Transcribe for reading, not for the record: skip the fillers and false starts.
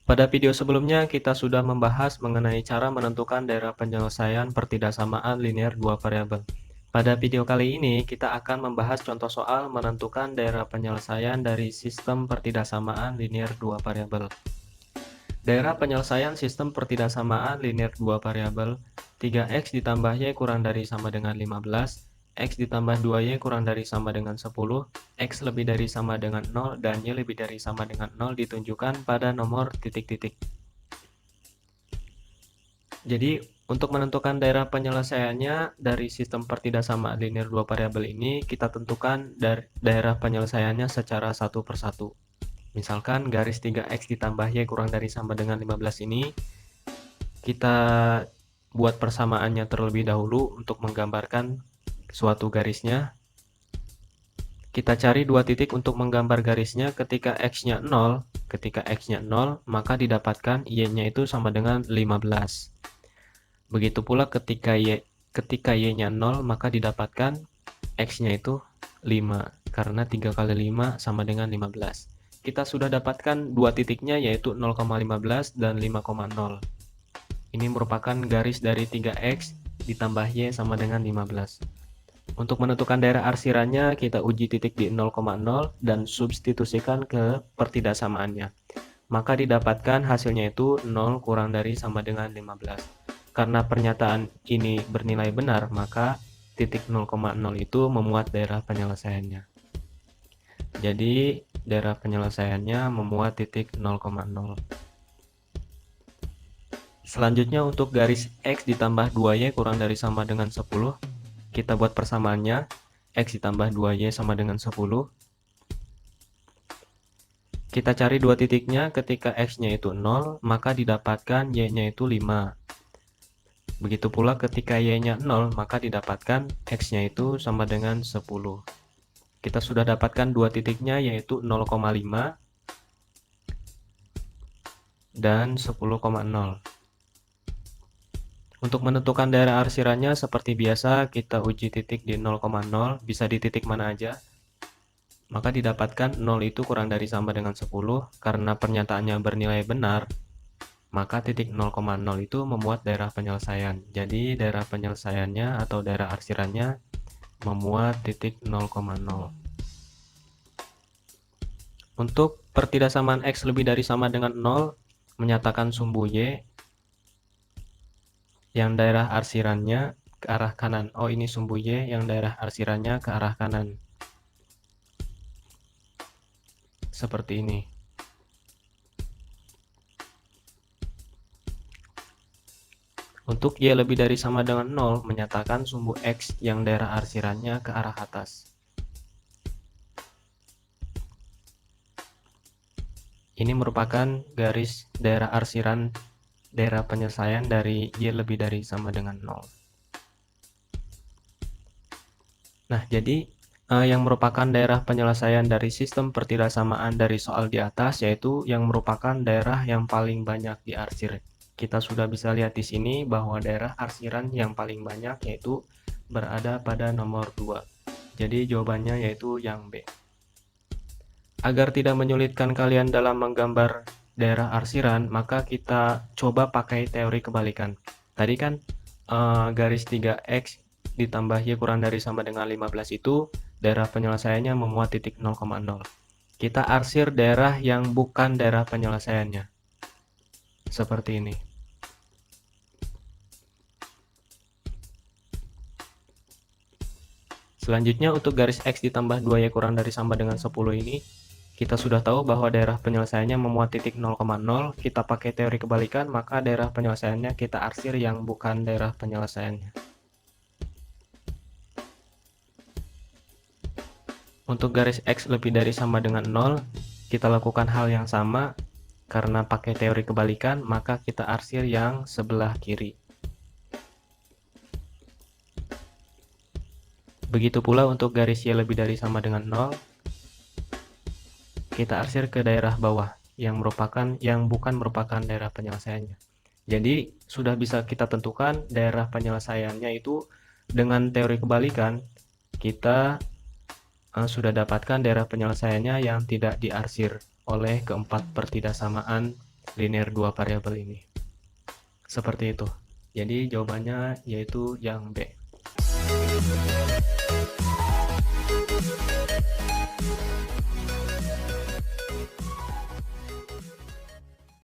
Pada video sebelumnya, kita sudah membahas mengenai cara menentukan daerah penyelesaian pertidaksamaan linear dua variabel. Pada video kali ini, kita akan membahas contoh soal menentukan daerah penyelesaian dari sistem pertidaksamaan linear dua variabel. Daerah penyelesaian sistem pertidaksamaan linear dua variabel 3x ditambah y kurang dari sama dengan 15, x ditambah 2y kurang dari sama dengan 10, x lebih dari sama dengan 0, dan y lebih dari sama dengan 0 ditunjukkan pada nomor titik-titik. Jadi, untuk menentukan daerah penyelesaiannya dari sistem pertidaksamaan linear dua variabel ini, kita tentukan daerah penyelesaiannya secara satu persatu. Misalkan garis 3x ditambah y kurang dari sama dengan 15 ini, kita buat persamaannya terlebih dahulu untuk menggambarkan suatu garisnya. Kita cari dua titik untuk menggambar garisnya. Ketika x-nya 0, maka didapatkan y-nya itu sama dengan 15. Begitu pula ketika y-nya 0, maka didapatkan x-nya itu 5, karena 3 kali 5 sama dengan 15. Kita sudah dapatkan dua titiknya, yaitu 0,15 dan 5,0. Ini merupakan garis dari 3x ditambah y sama dengan 15. Untuk menentukan daerah arsirannya, kita uji titik di 0,0 dan substitusikan ke pertidaksamaannya. Maka didapatkan hasilnya itu 0 kurang dari sama dengan 15. Karena pernyataan ini bernilai benar, maka titik 0,0 itu memuat daerah penyelesaiannya. Jadi, daerah penyelesaiannya memuat titik 0,0. Selanjutnya untuk garis x ditambah 2y kurang dari sama dengan 10, kita buat persamaannya. X ditambah 2y sama dengan 10. Kita cari dua titiknya. Ketika x-nya itu 0, maka didapatkan y-nya itu 5. Begitu pula ketika y-nya 0, maka didapatkan x-nya itu sama dengan 10. Kita sudah dapatkan dua titiknya, yaitu 0,5 dan 10,0. Untuk menentukan daerah arsirannya, seperti biasa, kita uji titik di 0,0, bisa di titik mana aja. Maka didapatkan 0 itu kurang dari sama dengan 10, karena pernyataannya bernilai benar, maka titik 0,0 itu memuat daerah penyelesaian. Jadi daerah penyelesaiannya atau daerah arsirannya memuat titik 0,0. Untuk pertidaksamaan x lebih dari sama dengan 0, menyatakan sumbu y yang daerah arsirannya ke arah kanan. Oh, ini sumbu y yang daerah arsirannya ke arah kanan. Seperti ini. Untuk y lebih dari sama dengan 0, menyatakan sumbu x yang daerah arsirannya ke arah atas. Ini merupakan garis daerah arsiran daerah penyelesaian dari y lebih dari sama dengan 0. Nah, jadi yang merupakan daerah penyelesaian dari sistem pertidaksamaan dari soal di atas, yaitu yang merupakan daerah yang paling banyak diarsir. Kita sudah bisa lihat di sini bahwa daerah arsiran yang paling banyak yaitu berada pada nomor 2. Jadi jawabannya yaitu yang B. Agar tidak menyulitkan kalian dalam menggambar daerah arsiran, maka kita coba pakai teori kebalikan. Tadi kan garis 3x ditambah y kurang dari sama dengan 15 itu daerah penyelesaiannya memuat titik 0,0. Kita arsir daerah yang bukan daerah penyelesaiannya. Seperti ini. Selanjutnya untuk garis x ditambah 2y kurang dari sama dengan 10 ini, kita sudah tahu bahwa daerah penyelesaiannya memuat titik 0,0. Kita pakai teori kebalikan, maka daerah penyelesaiannya kita arsir yang bukan daerah penyelesaiannya. Untuk garis x lebih dari sama dengan 0, kita lakukan hal yang sama. Karena pakai teori kebalikan, maka kita arsir yang sebelah kiri. Begitu pula untuk garis y lebih dari sama dengan 0, kita arsir ke daerah bawah yang bukan merupakan daerah penyelesaiannya. Jadi sudah bisa kita tentukan daerah penyelesaiannya itu dengan teori kebalikan. Kita sudah dapatkan daerah penyelesaiannya yang tidak diarsir oleh keempat pertidaksamaan linear dua variabel ini. Seperti itu. Jadi jawabannya yaitu yang B.